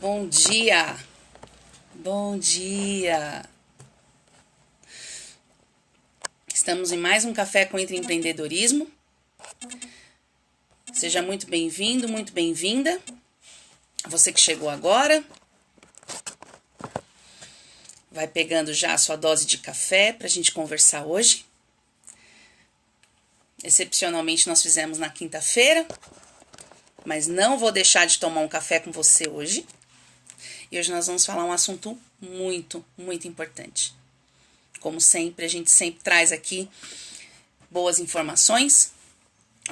Bom dia, bom dia. Estamos em mais um Café com Empreendedorismo. Seja muito bem-vindo, muito bem-vinda. Você que chegou agora, vai pegando já a sua dose de café para a gente conversar hoje. Excepcionalmente nós fizemos na quinta-feira, mas não vou deixar de tomar um café com você hoje. E hoje nós vamos falar um assunto muito importante. Como sempre, a gente sempre traz aqui boas informações,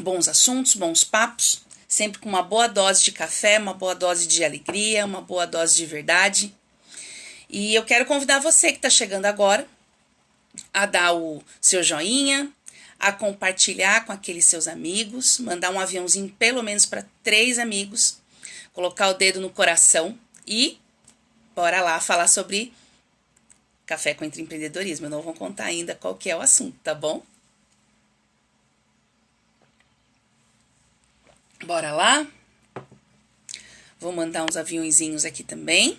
bons assuntos, bons papos, sempre com uma boa dose de café, uma boa dose de alegria, uma boa dose de verdade. E eu quero convidar você que está chegando agora a dar o seu joinha, a compartilhar com aqueles seus amigos, mandar um aviãozinho pelo menos para 3 amigos, colocar o dedo no coração e bora lá falar sobre Café com Empreendedorismo. Eu não vou contar ainda qual que é o assunto, tá bom? Bora lá? Vou mandar uns aviãozinhos aqui também.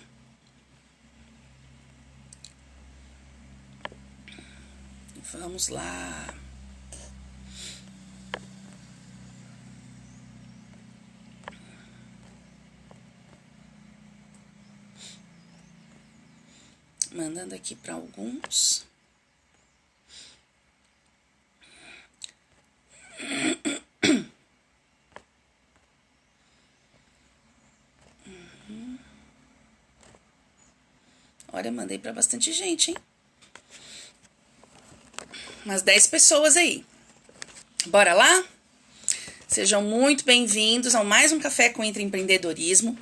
Vamos lá. Mandando aqui para alguns. Olha, mandei para bastante gente, hein? Umas 10 pessoas aí. Bora lá? Sejam muito bem-vindos a mais um Café com Empreendedorismo.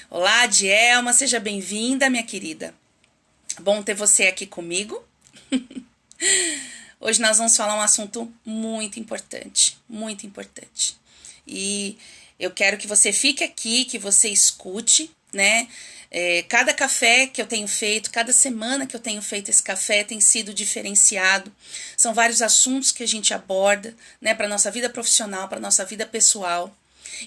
Olá, Dielma, seja bem-vinda, minha querida. Bom ter você aqui comigo. Hoje nós vamos falar um assunto muito importante. E eu quero que você fique aqui, que você escute, né? Cada café que eu tenho feito, cada semana que eu tenho feito esse café tem sido diferenciado. São vários assuntos que a gente aborda, né? Para nossa vida profissional, para nossa vida pessoal.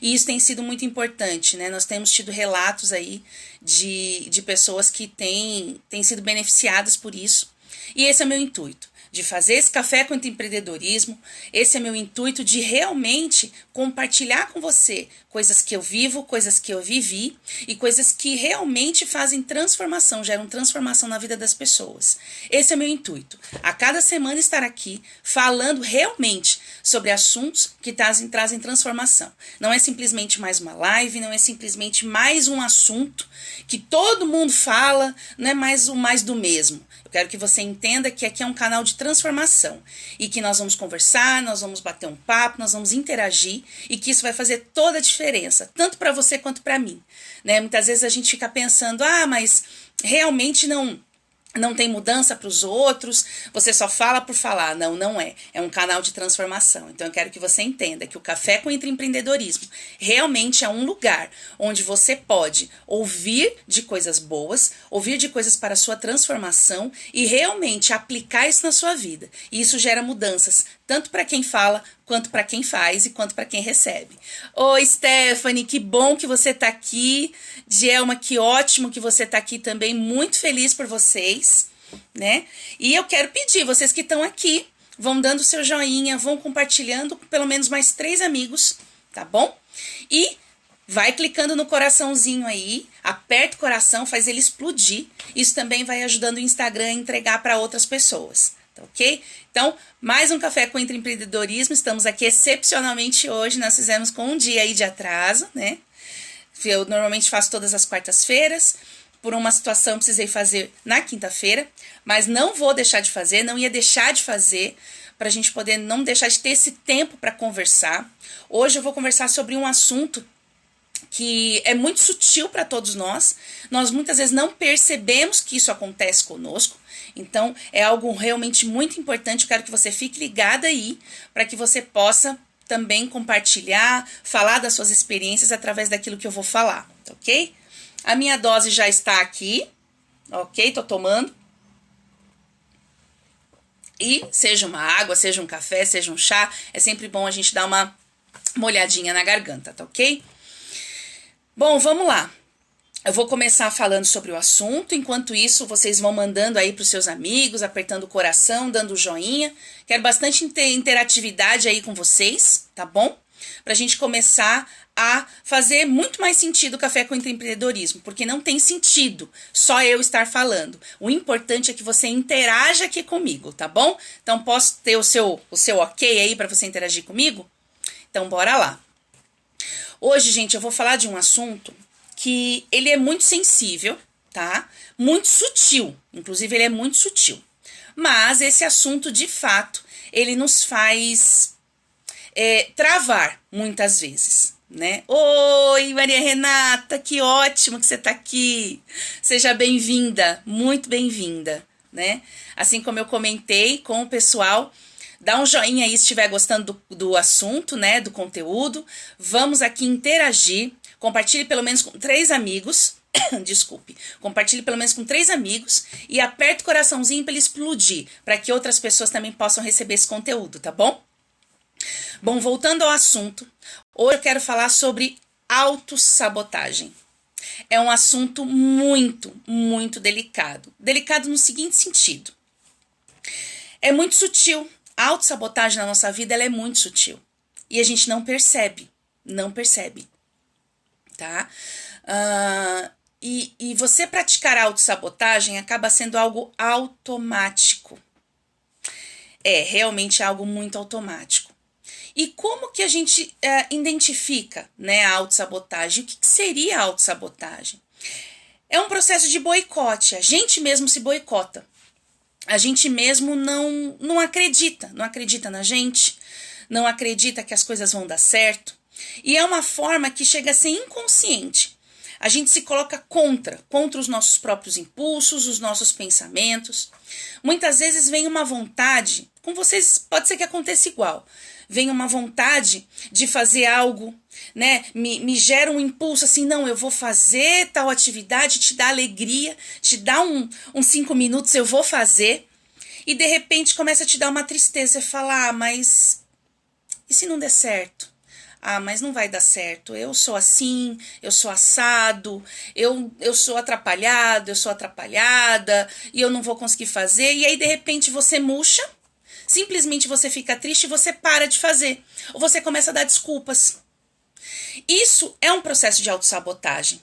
E isso tem sido muito importante, né? Nós temos tido relatos aí de pessoas que têm sido beneficiadas por isso. E esse é o meu intuito, de fazer esse café com empreendedorismo. Esse é meu intuito de realmente compartilhar com você coisas que eu vivo, coisas que eu vivi e coisas que realmente fazem transformação, geram transformação na vida das pessoas. Esse é meu intuito. A cada semana estar aqui falando realmente sobre assuntos que trazem transformação. Não é simplesmente mais uma live, não é simplesmente mais um assunto que todo mundo fala, não é mais do mesmo. Eu quero que você entenda que aqui é um canal de transformação e que nós vamos conversar, nós vamos bater um papo, nós vamos interagir e que isso vai fazer toda a diferença, tanto para você quanto para mim, né? Muitas vezes a gente fica pensando, mas realmente não tem mudança para os outros, você só fala por falar. Não, não é. É um canal de transformação. Então eu quero que você entenda que o Café com Empreendedorismo realmente é um lugar onde você pode ouvir de coisas boas, ouvir de coisas para a sua transformação e realmente aplicar isso na sua vida. E isso gera mudanças, tanto para quem fala, quanto para quem faz e quanto para quem recebe. Oi, Stephanie, que bom que você está aqui. Dielma, que ótimo que você está aqui também. Muito feliz por vocês, né? E eu quero pedir, vocês que estão aqui, vão dando seu joinha, vão compartilhando com pelo menos mais 3 amigos, tá bom? E vai clicando no coraçãozinho aí, aperta o coração, faz ele explodir. Isso também vai ajudando o Instagram a entregar para outras pessoas. Ok? Então, mais um Café com Empreendedorismo. Estamos aqui excepcionalmente hoje. Nós fizemos com um dia aí de atraso, né? Eu normalmente faço todas as quartas-feiras. Por uma situação, precisei fazer na quinta-feira. Mas não vou deixar de fazer, não ia deixar de fazer, para a gente poder não deixar de ter esse tempo para conversar. Hoje eu vou conversar sobre um assunto que é muito sutil para todos nós. Nós muitas vezes não percebemos que isso acontece conosco. Então, é algo realmente muito importante. Eu quero que você fique ligada aí, para que você possa também compartilhar, falar das suas experiências através daquilo que eu vou falar, ok? A minha dose já está aqui, ok? Tô tomando. E seja uma água, seja um café, seja um chá, é sempre bom a gente dar uma molhadinha na garganta, tá ok? Bom, vamos lá. Eu vou começar falando sobre o assunto, enquanto isso vocês vão mandando aí para os seus amigos, apertando o coração, dando o joinha. Quero bastante interatividade aí com vocês, tá bom? Pra gente começar a fazer muito mais sentido o Café com Intraempreendedorismo, porque não tem sentido só eu estar falando. O importante é que você interaja aqui comigo, tá bom? Então posso ter o seu ok aí para você interagir comigo? Então bora lá. Hoje, gente, eu vou falar de um assunto que ele é muito sensível, tá? Muito sutil, inclusive ele é muito sutil. Mas esse assunto, de fato, ele nos faz travar muitas vezes, né? Oi, Maria Renata, que ótimo que você tá aqui. Seja bem-vinda, muito bem-vinda, né? Assim como eu comentei com o pessoal, dá um joinha aí se estiver gostando do assunto, né, do conteúdo. Vamos aqui interagir. Compartilhe pelo menos com 3 amigos. Desculpe. Compartilhe pelo menos com 3 amigos e aperte o coraçãozinho para ele explodir, para que outras pessoas também possam receber esse conteúdo, tá bom? Bom, voltando ao assunto, hoje eu quero falar sobre autossabotagem. É um assunto muito, muito delicado. Delicado no seguinte sentido. É muito sutil. A autossabotagem na nossa vida ela é muito sutil. E a gente não percebe. Não percebe. Tá? E você praticar a autossabotagem acaba sendo algo automático. É realmente algo muito automático. E como que a gente identifica, né, a autossabotagem? O que seria a autossabotagem? É um processo de boicote. A gente mesmo se boicota. A gente mesmo não acredita na gente, não acredita que as coisas vão dar certo. E é uma forma que chega a ser inconsciente. A gente se coloca contra os nossos próprios impulsos, os nossos pensamentos. Muitas vezes vem uma vontade, com vocês pode ser que aconteça igual. Vem uma vontade de fazer algo, né? Me gera um impulso assim, não, eu vou fazer tal atividade, te dá alegria, te dá uns 5 minutos, eu vou fazer. E de repente começa a te dar uma tristeza. Você fala, mas e se não der certo? Mas não vai dar certo. Eu sou assim, eu sou assado, eu sou atrapalhado, eu sou atrapalhada, e eu não vou conseguir fazer. E aí, de repente, você murcha, simplesmente você fica triste e você para de fazer. Ou você começa a dar desculpas. Isso é um processo de autossabotagem.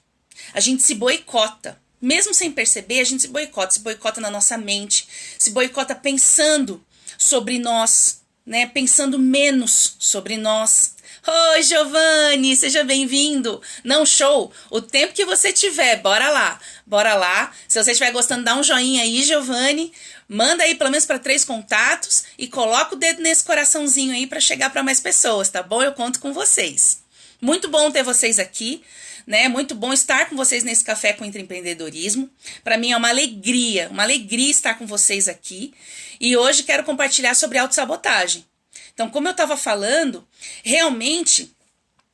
A gente se boicota. Mesmo sem perceber, a gente se boicota na nossa mente, se boicota pensando sobre nós, né? Pensando menos sobre nós. Oi, Giovanni, seja bem-vindo. Não, show. O tempo que você tiver, bora lá. Bora lá. Se você estiver gostando, dá um joinha aí, Giovanni. Manda aí pelo menos para 3 contatos e coloca o dedo nesse coraçãozinho aí para chegar para mais pessoas, tá bom? Eu conto com vocês. Muito bom ter vocês aqui, né? Muito bom estar com vocês nesse Café com Intraempreendedorismo. Para mim é uma alegria estar com vocês aqui. E hoje quero compartilhar sobre autossabotagem. Então, como eu estava falando, realmente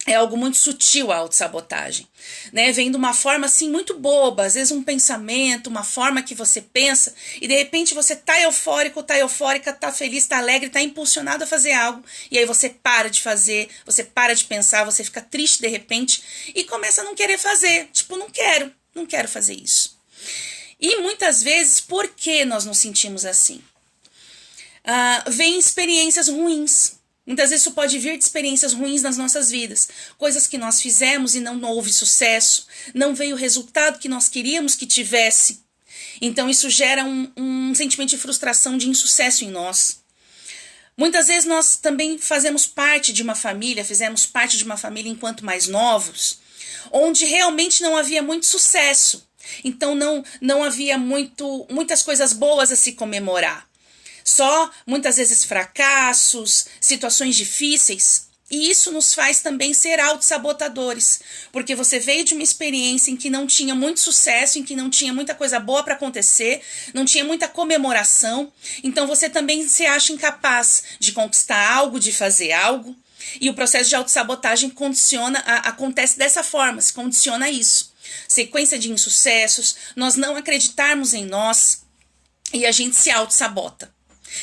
é algo muito sutil a autossabotagem, né? Vem de uma forma assim muito boba, às vezes um pensamento, uma forma que você pensa e de repente você tá eufórico, tá eufórica, tá feliz, tá alegre, tá impulsionado a fazer algo e aí você para de fazer, você para de pensar, você fica triste de repente e começa a não querer fazer, tipo, não quero fazer isso. E muitas vezes, por que nós nos sentimos assim? Vem experiências ruins. Muitas vezes isso pode vir de experiências ruins nas nossas vidas. Coisas que nós fizemos e não houve sucesso. Não veio o resultado que nós queríamos que tivesse. Então isso gera um sentimento de frustração, de insucesso em nós. Muitas vezes nós também fizemos parte de uma família enquanto mais novos, onde realmente não havia muito sucesso. Então não havia muitas coisas boas a se comemorar. Só, muitas vezes, fracassos, situações difíceis. E isso nos faz também ser autossabotadores. Porque você veio de uma experiência em que não tinha muito sucesso, em que não tinha muita coisa boa para acontecer, não tinha muita comemoração. Então você também se acha incapaz de conquistar algo, de fazer algo. E o processo de autossabotagem acontece dessa forma, se condiciona a isso. Sequência de insucessos, nós não acreditarmos em nós e a gente se autossabota.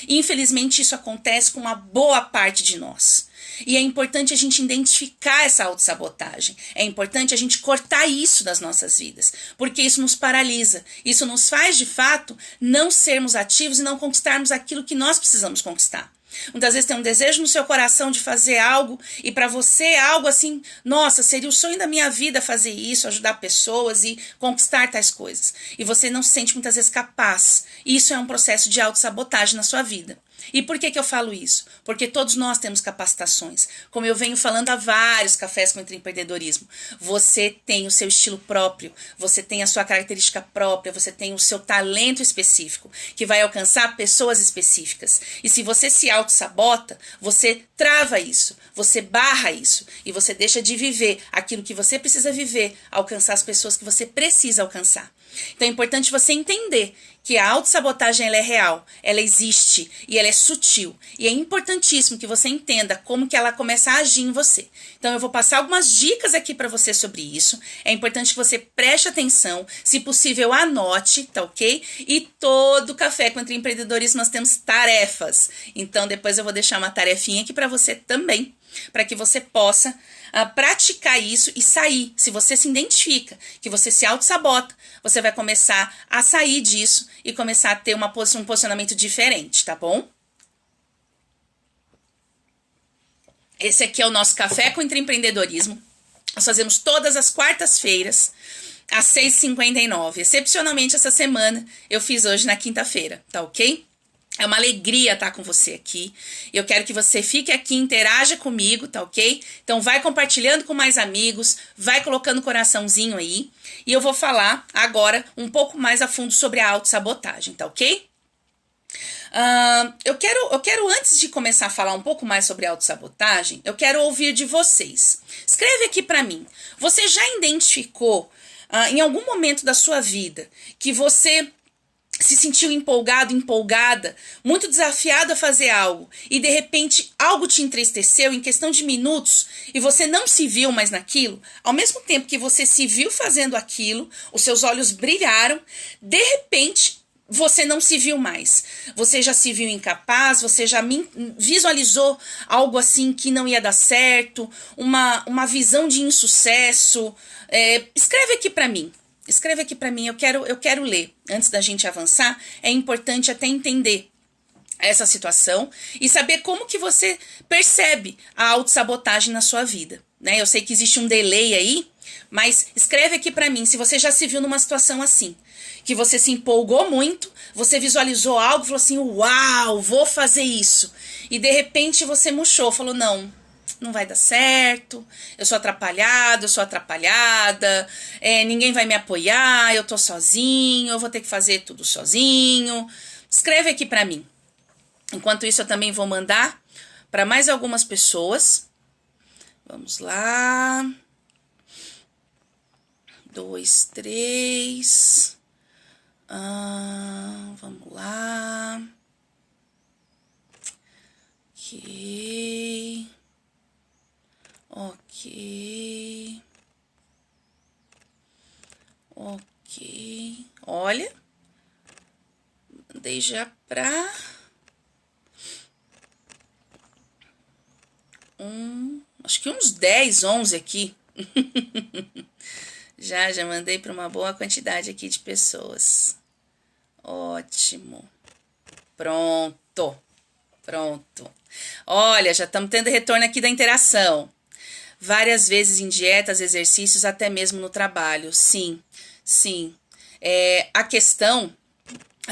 Infelizmente, isso acontece com uma boa parte de nós. E é importante a gente identificar essa autossabotagem. É importante a gente cortar isso das nossas vidas, porque isso nos paralisa. Isso nos faz, de fato, não sermos ativos e não conquistarmos aquilo que nós precisamos conquistar. Muitas vezes tem um desejo no seu coração de fazer algo e para você é algo assim, nossa, seria o sonho da minha vida fazer isso, ajudar pessoas e conquistar tais coisas. E você não se sente muitas vezes capaz. Isso é um processo de autossabotagem na sua vida. E por que eu falo isso? Porque todos nós temos capacitações. Como eu venho falando há vários cafés com empreendedorismo. Você tem o seu estilo próprio, você tem a sua característica própria, você tem o seu talento específico, que vai alcançar pessoas específicas. E se você se auto-sabota, você trava isso, você barra isso, e você deixa de viver aquilo que você precisa viver, alcançar as pessoas que você precisa alcançar. Então é importante você entender que a autossabotagem ela é real, ela existe e ela é sutil. E é importantíssimo que você entenda como que ela começa a agir em você. Então eu vou passar algumas dicas aqui para você sobre isso. É importante que você preste atenção, se possível anote, tá ok? E todo Café com Empreendedorismo nós temos tarefas. Então depois eu vou deixar uma tarefinha aqui para você também, para que você possa praticar isso e sair. Se você se identifica que você se auto-sabota, você vai começar a sair disso e começar a ter um posicionamento diferente, tá bom? Esse aqui é o nosso Café com Empreendedorismo. Nós fazemos todas as quartas-feiras, às 6h59. Excepcionalmente, essa semana, eu fiz hoje na quinta-feira, tá ok? É uma alegria estar com você aqui. Eu quero que você fique aqui, interaja comigo, tá ok? Então vai compartilhando com mais amigos, vai colocando coraçãozinho aí. E eu vou falar agora um pouco mais a fundo sobre a autossabotagem, tá ok? Eu quero, antes de começar a falar um pouco mais sobre a autossabotagem, eu quero ouvir de vocês. Escreve aqui pra mim. Você já identificou em algum momento da sua vida que você se sentiu empolgado, empolgada, muito desafiado a fazer algo e de repente algo te entristeceu em questão de minutos e você não se viu mais naquilo? Ao mesmo tempo que você se viu fazendo aquilo, os seus olhos brilharam, de repente você não se viu mais. Você já se viu incapaz, você já visualizou algo assim que não ia dar certo, uma visão de insucesso. Escreve aqui pra mim. Escreve aqui para mim, eu quero ler. Antes da gente avançar, é importante até entender essa situação e saber como que você percebe a autossabotagem na sua vida, né? Eu sei que existe um delay aí, mas escreve aqui para mim se você já se viu numa situação assim, que você se empolgou muito, você visualizou algo, falou assim, uau, vou fazer isso. E de repente você murchou, falou, não vai dar certo, eu sou atrapalhado, eu sou atrapalhada, ninguém vai me apoiar, eu tô sozinho, eu vou ter que fazer tudo sozinho. Escreve aqui pra mim. Enquanto isso, eu também vou mandar para mais algumas pessoas. Vamos lá. 2, 3. Vamos lá. Ok. Ok. Olha. Mandei já pra... acho que uns 10, 11 aqui. Já mandei para uma boa quantidade aqui de pessoas. Ótimo. Pronto. Olha, já estamos tendo retorno aqui da interação. Várias vezes em dietas, exercícios, até mesmo no trabalho. Sim. A questão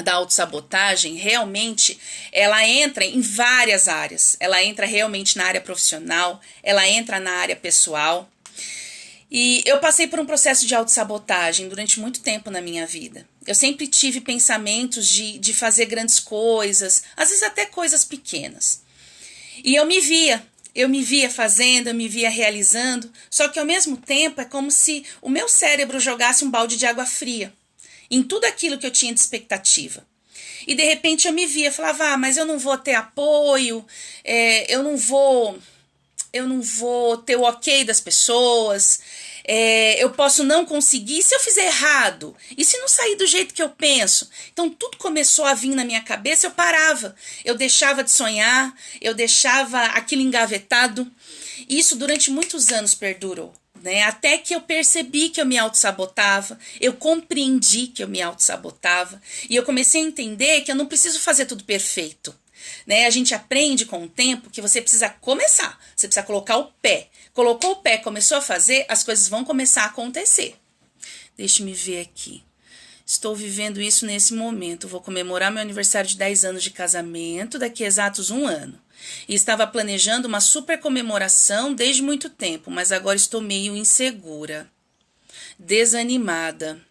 da autossabotagem, realmente, ela entra em várias áreas. Ela entra realmente na área profissional, ela entra na área pessoal. E eu passei por um processo de autossabotagem durante muito tempo na minha vida. Eu sempre tive pensamentos de fazer grandes coisas, às vezes até coisas pequenas. E eu me via fazendo, eu me via realizando, só que ao mesmo tempo é como se o meu cérebro jogasse um balde de água fria em tudo aquilo que eu tinha de expectativa. E de repente eu me via, falava, mas eu não vou ter apoio, eu não vou ter o ok das pessoas, eu posso não conseguir, e se eu fizer errado? E se não sair do jeito que eu penso? Então tudo começou a vir na minha cabeça, eu parava, eu deixava de sonhar, eu deixava aquilo engavetado. Isso durante muitos anos perdurou, né? Até que eu percebi que eu me autossabotava, eu compreendi que eu me autossabotava, e eu comecei a entender que eu não preciso fazer tudo perfeito. Né? A gente aprende com o tempo que você precisa começar, você precisa colocar o pé. Colocou o pé, começou a fazer, as coisas vão começar a acontecer. Deixa-me ver aqui. Estou vivendo isso nesse momento. Vou comemorar meu aniversário de 10 anos de casamento daqui a exatos 1 ano. E estava planejando uma super comemoração desde muito tempo, mas agora estou meio insegura, desanimada.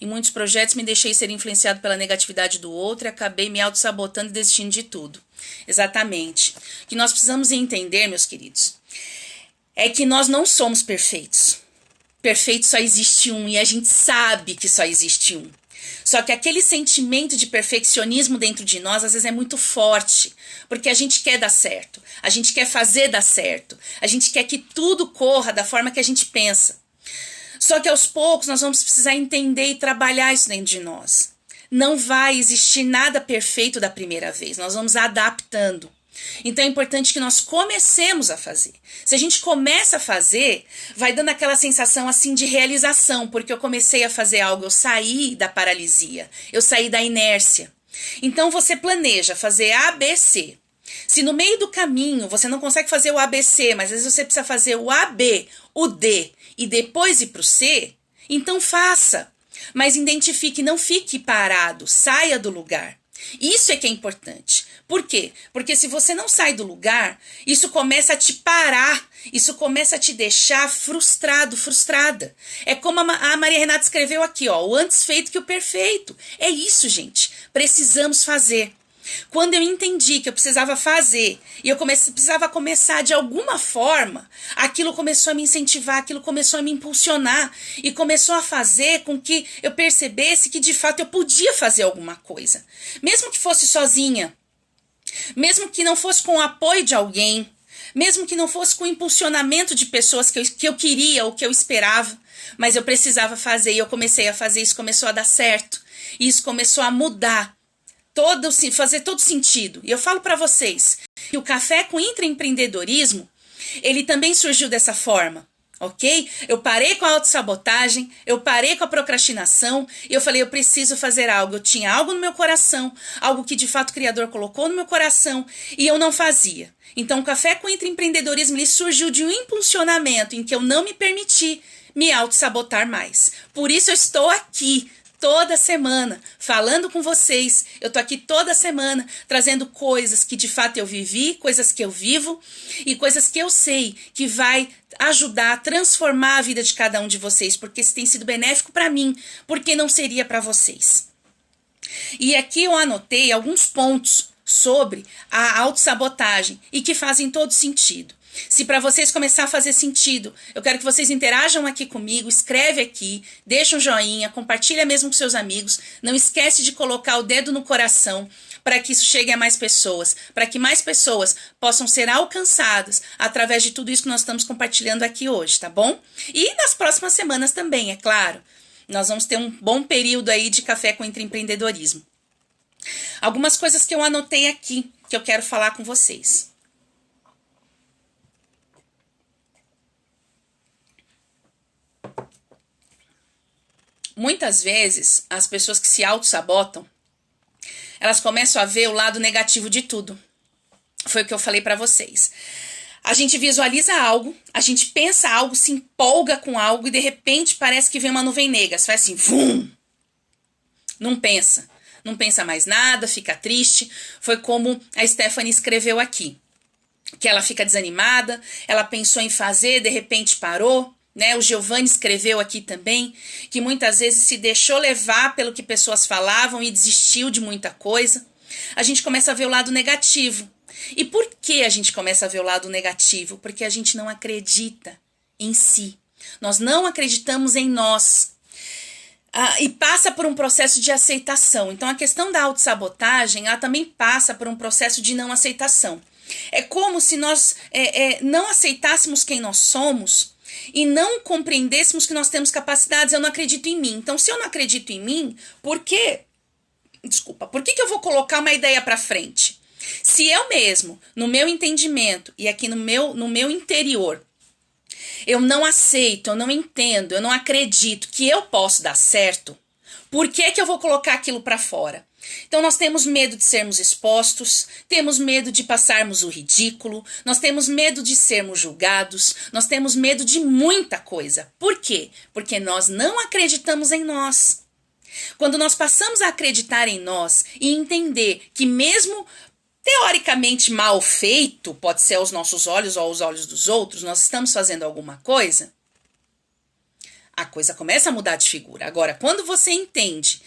Em muitos projetos me deixei ser influenciado pela negatividade do outro e acabei me auto-sabotando e desistindo de tudo. Exatamente. O que nós precisamos entender, meus queridos, é que nós não somos perfeitos. Perfeito só existe um e a gente sabe que só existe um. Só que aquele sentimento de perfeccionismo dentro de nós às vezes é muito forte, porque a gente quer dar certo, a gente quer fazer dar certo, a gente quer que tudo corra da forma que a gente pensa. Só que aos poucos nós vamos precisar entender e trabalhar isso dentro de nós. Não vai existir nada perfeito da primeira vez, nós vamos adaptando. Então é importante que nós comecemos a fazer. Se a gente começa a fazer, vai dando aquela sensação assim de realização, porque eu comecei a fazer algo, eu saí da paralisia, eu saí da inércia. Então você planeja fazer A, B, C. Se no meio do caminho você não consegue fazer o ABC, mas às vezes você precisa fazer o AB, o D e depois ir para o C, então faça. Mas identifique, não fique parado, saia do lugar. Isso é que é importante. Por quê? Porque se você não sai do lugar, isso começa a te parar, isso começa a te deixar frustrado, frustrada. É como a Maria Renata escreveu aqui, ó, o antes feito que o perfeito. É isso, gente. Precisamos fazer. Quando eu entendi que eu precisava fazer e eu precisava começar de alguma forma, aquilo começou a me incentivar, aquilo começou a me impulsionar e começou a fazer com que eu percebesse que de fato eu podia fazer alguma coisa. Mesmo que fosse sozinha, mesmo que não fosse com o apoio de alguém, mesmo que não fosse com o impulsionamento de pessoas que eu queria ou que eu esperava, mas eu precisava fazer e eu comecei a fazer, isso começou a dar certo, e isso começou a mudar. Fazer todo sentido. E eu falo para vocês que o Café com Intraempreendedorismo, ele também surgiu dessa forma, ok? Eu parei com a autossabotagem, eu parei com a procrastinação e eu falei, eu preciso fazer algo. Eu tinha algo no meu coração, algo que de fato o Criador colocou no meu coração e eu não fazia. Então o Café com Intraempreendedorismo, ele surgiu de um impulsionamento em que eu não me permiti me autossabotar mais. Por isso eu estou aqui toda semana, falando com vocês. Eu tô aqui toda semana, trazendo coisas que de fato eu vivi, coisas que eu vivo e coisas que eu sei que vai ajudar a transformar a vida de cada um de vocês, porque isso tem sido benéfico para mim, porque não seria para vocês. E aqui eu anotei alguns pontos sobre a autossabotagem e que fazem todo sentido. Se para vocês começar a fazer sentido, eu quero que vocês interajam aqui comigo, escreve aqui, deixa um joinha, compartilha mesmo com seus amigos, não esquece de colocar o dedo no coração para que isso chegue a mais pessoas, para que mais pessoas possam ser alcançadas através de tudo isso que nós estamos compartilhando aqui hoje, tá bom? E nas próximas semanas também, é claro. Nós vamos ter um bom período aí de Café com Intraempreendedorismo. Algumas coisas que eu anotei aqui, que eu quero falar com vocês. Muitas vezes, as pessoas que se auto-sabotam, elas começam a ver o lado negativo de tudo. Foi o que eu falei para vocês. A gente visualiza algo, a gente pensa algo, se empolga com algo e de repente parece que vem uma nuvem negra. Você faz assim, vum! Não pensa mais nada, fica triste. Foi como a Stephanie escreveu aqui, que ela fica desanimada, ela pensou em fazer, de repente parou. Né? O Giovanni escreveu aqui também que muitas vezes se deixou levar pelo que pessoas falavam e desistiu de muita coisa. A gente começa a ver o lado negativo. E por que a gente começa a ver o lado negativo? Porque a gente não acredita em si. Nós não acreditamos em nós. E passa por um processo de aceitação. Então a questão da autossabotagem, ela também passa por um processo de não aceitação. É como se nós não aceitássemos quem nós somos e não compreendêssemos que nós temos capacidades. Eu não acredito em mim. Então, se eu não acredito em mim, por que eu vou colocar uma ideia para frente? Se eu mesmo, no meu entendimento e aqui no meu interior, eu não aceito, eu não entendo, eu não acredito que eu posso dar certo, por que eu vou colocar aquilo para fora? Então nós temos medo de sermos expostos, temos medo de passarmos o ridículo, nós temos medo de sermos julgados, nós temos medo de muita coisa. Por quê? Porque nós não acreditamos em nós. Quando nós passamos a acreditar em nós e entender que mesmo teoricamente mal feito, pode ser aos nossos olhos ou aos olhos dos outros, nós estamos fazendo alguma coisa, a coisa começa a mudar de figura. Agora, quando você entende,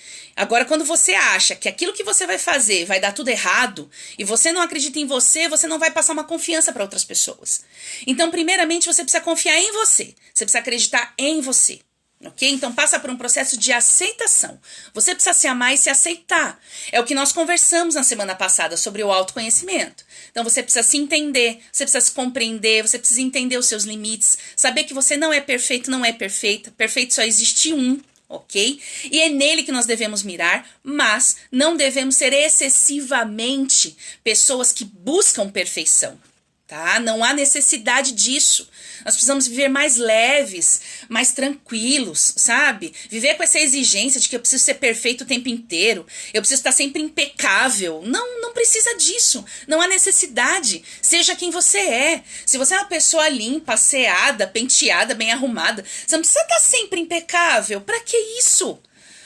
quando você acha que aquilo que você vai fazer vai dar tudo errado e você não acredita em você, você não vai passar uma confiança para outras pessoas. Então, primeiramente, você precisa confiar em você. Você precisa acreditar em você. Ok? Então passa por um processo de aceitação. Você precisa se amar e se aceitar. É o que nós conversamos na semana passada sobre o autoconhecimento. Então você precisa se entender, você precisa se compreender, você precisa entender os seus limites, saber que você não é perfeito, não é perfeita. Perfeito só existe um, ok? E é nele que nós devemos mirar, mas não devemos ser excessivamente pessoas que buscam perfeição. Tá? Não há necessidade disso. Nós precisamos viver mais leves, mais tranquilos, sabe? Viver com essa exigência de que eu preciso ser perfeito o tempo inteiro, eu preciso estar sempre impecável. Não precisa disso. Não há necessidade. Seja quem você é. Se você é uma pessoa limpa, asseada, penteada, bem arrumada, você não precisa estar sempre impecável. Pra que isso?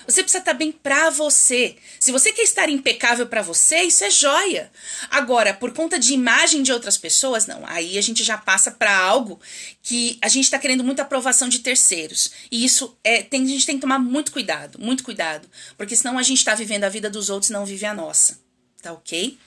Você precisa estar bem pra você. Se você quer estar impecável pra você, isso é joia. Agora, por conta de imagem de outras pessoas, não. Aí a gente já passa pra algo que a gente tá querendo muita aprovação de terceiros. E isso a gente tem que tomar muito cuidado. Porque senão a gente tá vivendo a vida dos outros e não vive a nossa. Tá ok?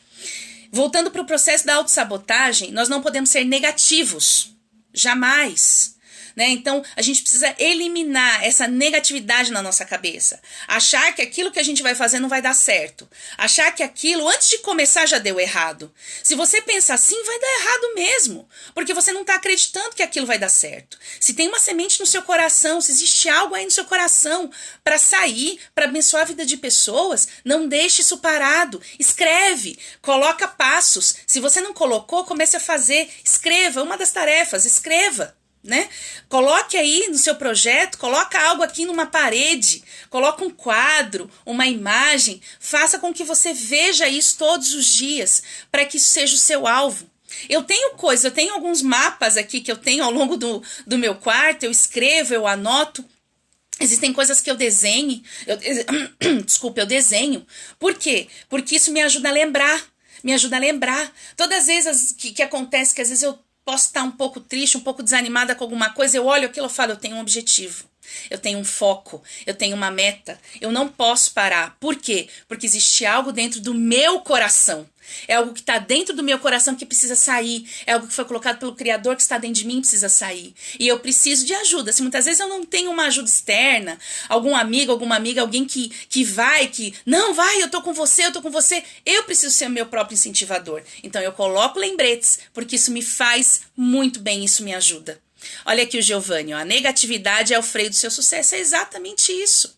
Voltando pro processo da autossabotagem, nós não podemos ser negativos. Jamais. Né? Então, a gente precisa eliminar essa negatividade na nossa cabeça. Achar que aquilo que a gente vai fazer não vai dar certo. Achar que aquilo, antes de começar, já deu errado. Se você pensa assim, vai dar errado mesmo. Porque você não está acreditando que aquilo vai dar certo. Se tem uma semente no seu coração, se existe algo aí no seu coração para sair, para abençoar a vida de pessoas, não deixe isso parado. Escreve, coloca passos. Se você não colocou, comece a fazer. Escreva, uma das tarefas, escreva. Né? Coloque aí no seu projeto, coloca algo aqui numa parede, coloca um quadro, uma imagem, faça com que você veja isso todos os dias, para que isso seja o seu alvo. Eu tenho alguns mapas aqui que eu tenho ao longo do meu quarto, eu escrevo, eu anoto. Existem coisas que eu desenho, eu desenho. Por quê? Porque isso me ajuda a lembrar, Todas as vezes que acontece, que às vezes eu posso estar um pouco triste, um pouco desanimada com alguma coisa, eu olho aquilo e falo, eu tenho um objetivo, eu tenho um foco, eu tenho uma meta, eu não posso parar. Por quê? Porque existe algo dentro do meu coração. É algo que está dentro do meu coração que precisa sair. É algo que foi colocado pelo Criador que está dentro de mim e precisa sair. E eu preciso de ajuda. Se muitas vezes eu não tenho uma ajuda externa, algum amigo, alguma amiga, alguém que não vai, eu tô com você, eu preciso ser o meu próprio incentivador. Então eu coloco lembretes, porque isso me faz muito bem, isso me ajuda. Olha aqui o Giovanni, ó, a negatividade é o freio do seu sucesso. É exatamente isso.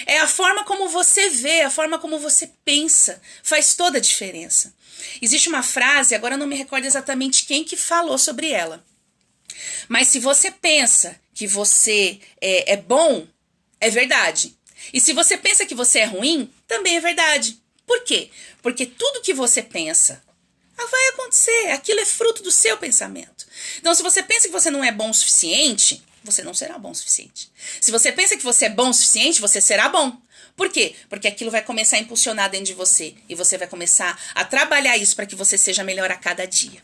É a forma como você vê, a forma como você pensa, faz toda a diferença. Existe uma frase, agora eu não me recordo exatamente quem que falou sobre ela. Mas se você pensa que você é bom, é verdade. E se você pensa que você é ruim, também é verdade. Por quê? Porque tudo que você pensa vai acontecer. Aquilo é fruto do seu pensamento. Então, se você pensa que você não é bom o suficiente, você não será bom o suficiente. Se você pensa que você é bom o suficiente, você será bom. Por quê? Porque aquilo vai começar a impulsionar dentro de você. E você vai começar a trabalhar isso para que você seja melhor a cada dia.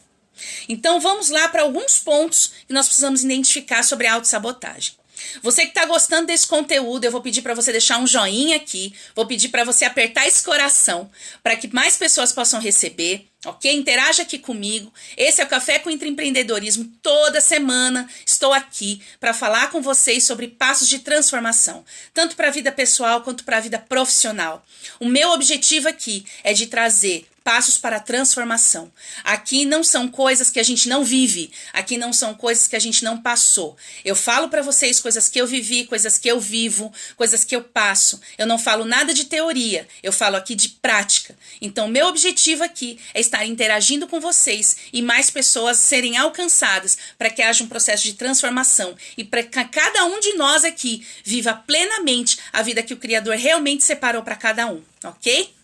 Então vamos lá para alguns pontos que nós precisamos identificar sobre a autossabotagem. Você que está gostando desse conteúdo, eu vou pedir para você deixar um joinha aqui, vou pedir para você apertar esse coração para que mais pessoas possam receber, ok? Interaja aqui comigo. Esse é o Café com Intraempreendedorismo. Toda semana estou aqui para falar com vocês sobre passos de transformação, tanto para a vida pessoal quanto para a vida profissional. O meu objetivo aqui é de trazer passos para a transformação. Aqui não são coisas que a gente não vive, aqui não são coisas que a gente não passou. Eu falo para vocês coisas que eu vivi, coisas que eu vivo, coisas que eu passo. Eu não falo nada de teoria, eu falo aqui de prática. Então, meu objetivo aqui é estar interagindo com vocês e mais pessoas serem alcançadas para que haja um processo de transformação e para que cada um de nós aqui viva plenamente a vida que o Criador realmente separou para cada um, ok?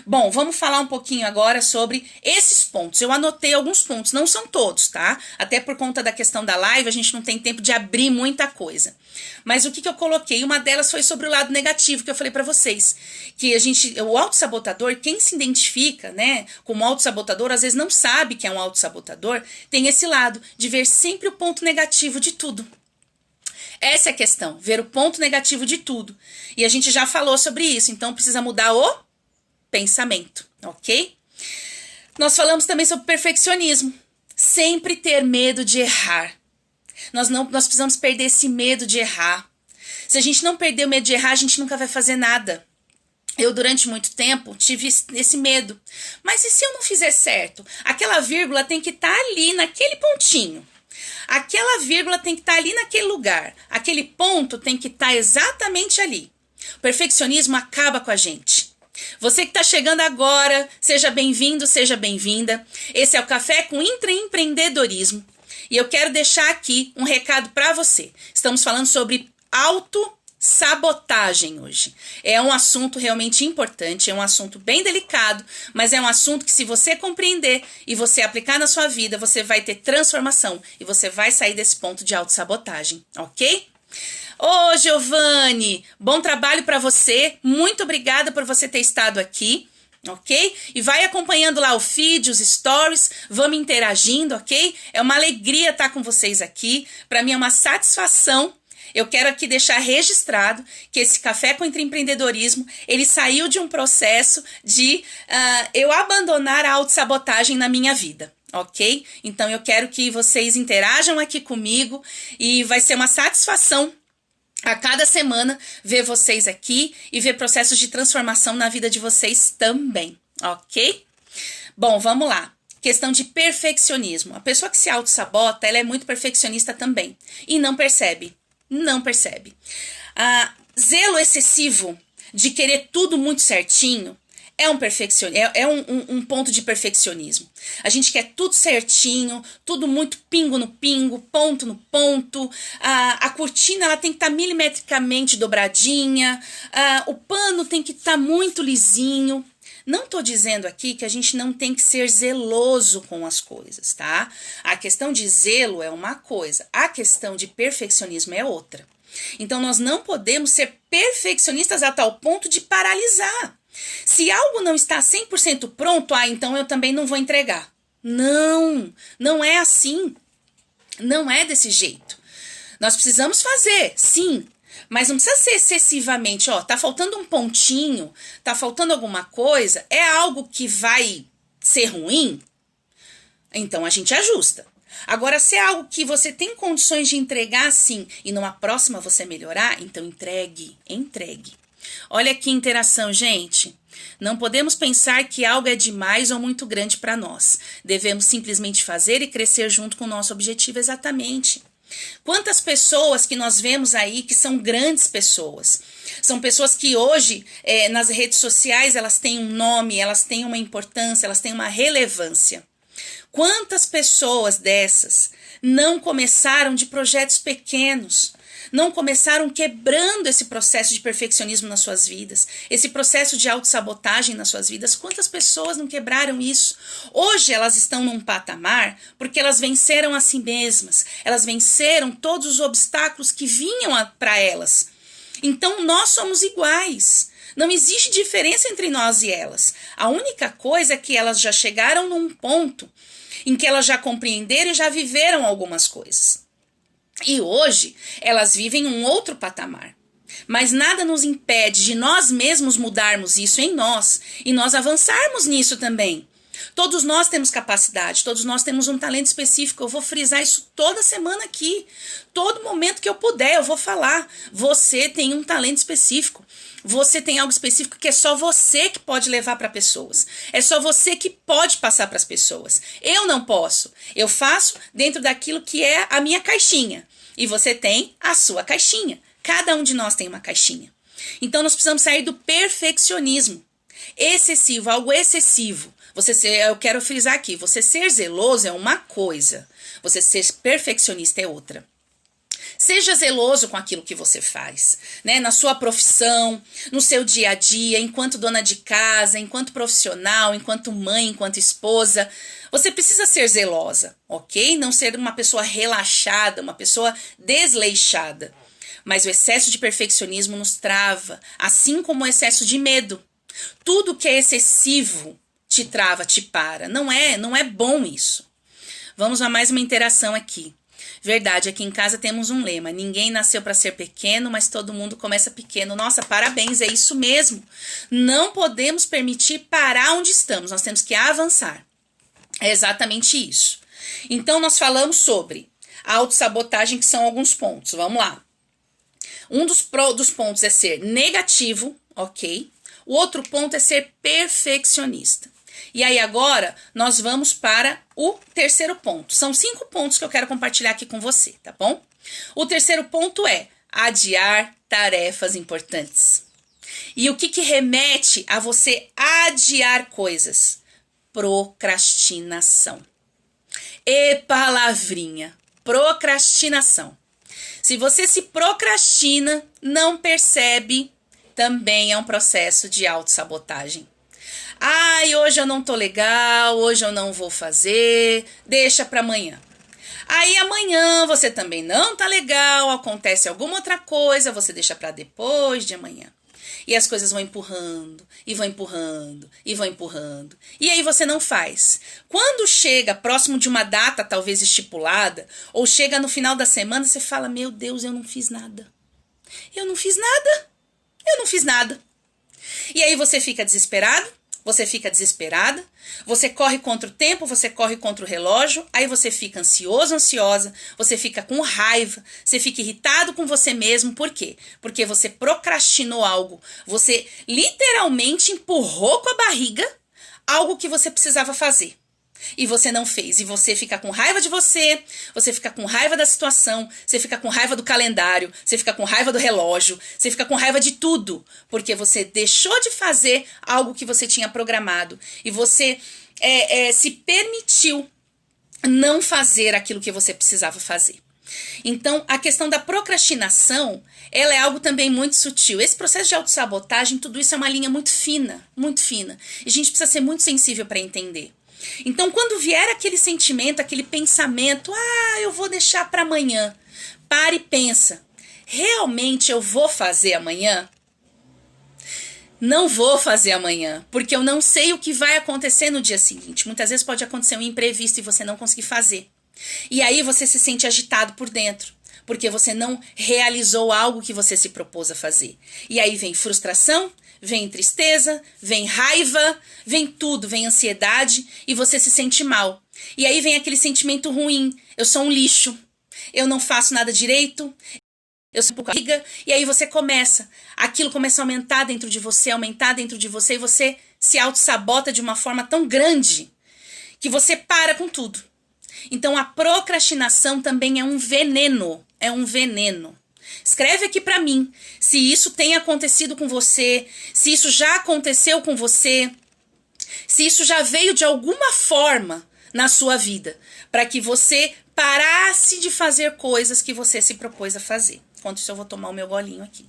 Bom, vamos falar um pouquinho agora sobre esses pontos. Eu anotei alguns pontos, não são todos, tá? Até por conta da questão da live, a gente não tem tempo de abrir muita coisa. Mas o que eu coloquei? Uma delas foi sobre o lado negativo, que eu falei pra vocês. Que o autossabotador, quem se identifica, né, como autossabotador, às vezes não sabe que é um autossabotador, tem esse lado de ver sempre o ponto negativo de tudo. Essa é a questão, ver o ponto negativo de tudo. E a gente já falou sobre isso, então precisa mudar o pensamento, ok? Nós falamos também sobre perfeccionismo. Sempre ter medo de errar. Nós precisamos perder esse medo de errar. Se a gente não perder o medo de errar, a gente nunca vai fazer nada. Eu, durante muito tempo, tive esse medo. Mas e se eu não fizer certo? Aquela vírgula tem que estar ali, naquele pontinho. Aquela vírgula tem que estar ali naquele lugar. Aquele ponto tem que estar exatamente ali. O perfeccionismo acaba com a gente. Você que está chegando agora, seja bem-vindo, seja bem-vinda. Esse é o Café com Intraempreendedorismo. E eu quero deixar aqui um recado para você. Estamos falando sobre autossabotagem hoje. É um assunto realmente importante, é um assunto bem delicado, mas é um assunto que, se você compreender e você aplicar na sua vida, você vai ter transformação e você vai sair desse ponto de autossabotagem, ok? Ô, Giovanni, bom trabalho para você. Muito obrigada por você ter estado aqui, ok? E vai acompanhando lá o feed, os stories, vamos interagindo, ok? É uma alegria estar com vocês aqui. Para mim é uma satisfação. Eu quero aqui deixar registrado que esse Café com Intraempreendedorismo, ele saiu de um processo de eu abandonar a autossabotagem na minha vida. Ok? Então eu quero que vocês interajam aqui comigo e vai ser uma satisfação a cada semana ver vocês aqui e ver processos de transformação na vida de vocês também, ok? Bom, vamos lá. Questão de perfeccionismo. A pessoa que se autossabota, ela é muito perfeccionista também e não percebe. Não percebe. Zelo excessivo de querer tudo muito certinho é um ponto de perfeccionismo. A gente quer tudo certinho, tudo muito pingo no pingo, ponto no ponto. A cortina ela tem que estar milimetricamente dobradinha. O pano tem que estar muito lisinho. Não estou dizendo aqui que a gente não tem que ser zeloso com as coisas, tá? A questão de zelo é uma coisa, a questão de perfeccionismo é outra. Então, nós não podemos ser perfeccionistas a tal ponto de paralisar. Se algo não está 100% pronto, então eu também não vou entregar. Não, não é assim. Não é desse jeito. Nós precisamos fazer, sim, mas não precisa ser excessivamente, tá faltando um pontinho, tá faltando alguma coisa, é algo que vai ser ruim, então a gente ajusta. Agora, se é algo que você tem condições de entregar, sim, e numa próxima você melhorar, então entregue. Olha que interação, gente. Não podemos pensar que algo é demais ou muito grande para nós. Devemos simplesmente fazer e crescer junto com o nosso objetivo exatamente. Quantas pessoas que nós vemos aí que são grandes pessoas. São pessoas que hoje, nas redes sociais, elas têm um nome, elas têm uma importância, elas têm uma relevância. Quantas pessoas dessas não começaram de projetos pequenos, não começaram quebrando esse processo de perfeccionismo nas suas vidas, esse processo de autossabotagem nas suas vidas? Quantas pessoas não quebraram isso? Hoje elas estão num patamar porque elas venceram a si mesmas, elas venceram todos os obstáculos que vinham para elas. Então nós somos iguais. Não existe diferença entre nós e elas. A única coisa é que elas já chegaram num ponto em que elas já compreenderam e já viveram algumas coisas. E hoje elas vivem um outro patamar. Mas nada nos impede de nós mesmos mudarmos isso em nós e nós avançarmos nisso também. Todos nós temos capacidade, todos nós temos um talento específico. Eu vou frisar isso toda semana aqui. Todo momento que eu puder, eu vou falar. Você tem um talento específico. Você tem algo específico que é só você que pode levar para pessoas. É só você que pode passar para as pessoas. Eu não posso. Eu faço dentro daquilo que é a minha caixinha. E você tem a sua caixinha. Cada um de nós tem uma caixinha. Então nós precisamos sair do perfeccionismo excessivo, algo excessivo. Eu quero frisar aqui, você ser zeloso é uma coisa, você ser perfeccionista é outra. Seja zeloso com aquilo que você faz, né? Na sua profissão, no seu dia a dia, enquanto dona de casa, enquanto profissional, enquanto mãe, enquanto esposa. Você precisa ser zelosa, ok? Não ser uma pessoa relaxada, uma pessoa desleixada. Mas o excesso de perfeccionismo nos trava, assim como o excesso de medo. Tudo que é excessivo te trava, te para. Não é bom isso. Vamos a mais uma interação aqui. Verdade, aqui em casa temos um lema. Ninguém nasceu para ser pequeno, mas todo mundo começa pequeno. Nossa, parabéns, é isso mesmo. Não podemos permitir parar onde estamos. Nós temos que avançar. É exatamente isso. Então, nós falamos sobre a autossabotagem, que são alguns pontos. Vamos lá. Um dos pontos é ser negativo, ok? O outro ponto é ser perfeccionista. E aí agora nós vamos para o terceiro ponto. São 5 pontos que eu quero compartilhar aqui com você, tá bom? O terceiro ponto é adiar tarefas importantes. E o que remete a você adiar coisas? Procrastinação. E palavrinha, procrastinação. Se você se procrastina, não percebe, também é um processo de autossabotagem. Ai, hoje eu não tô legal, hoje eu não vou fazer, deixa para amanhã. Aí amanhã você também não tá legal, acontece alguma outra coisa, você deixa para depois de amanhã. E as coisas vão empurrando, e vão empurrando, e vão empurrando. E aí você não faz. Quando chega próximo de uma data talvez estipulada, ou chega no final da semana, você fala, meu Deus, eu não fiz nada. Eu não fiz nada. Eu não fiz nada. E aí você fica desesperado, você fica desesperada, você corre contra o tempo, você corre contra o relógio, aí você fica ansioso, ansiosa, você fica com raiva, você fica irritado com você mesmo. Por quê? Porque você procrastinou algo, você literalmente empurrou com a barriga algo que você precisava fazer. E você não fez, e você fica com raiva de você fica com raiva da situação, você fica com raiva do calendário, você fica com raiva do relógio, você fica com raiva de tudo, porque você deixou de fazer algo que você tinha programado, e você se permitiu não fazer aquilo que você precisava fazer. Então, a questão da procrastinação, ela é algo também muito sutil. Esse processo de autossabotagem, tudo isso é uma linha muito fina, e a gente precisa ser muito sensível para entender. Então, quando vier aquele sentimento, aquele pensamento, eu vou deixar para amanhã, pare e pensa, realmente eu vou fazer amanhã? Não vou fazer amanhã, porque eu não sei o que vai acontecer no dia seguinte. Muitas vezes pode acontecer um imprevisto e você não conseguir fazer. E aí você se sente agitado por dentro, porque você não realizou algo que você se propôs a fazer. E aí vem frustração, vem tristeza, vem raiva, vem tudo, vem ansiedade e você se sente mal. E aí vem aquele sentimento ruim, eu sou um lixo, eu não faço nada direito, eu sou barriga, e aí você aquilo começa a aumentar dentro de você, e você se auto-sabota de uma forma tão grande que você para com tudo. Então a procrastinação também é um veneno, Escreve aqui para mim se isso tem acontecido com você, se isso já aconteceu com você, se isso já veio de alguma forma na sua vida, para que você parasse de fazer coisas que você se propôs a fazer. Enquanto isso eu vou tomar o meu golinho aqui.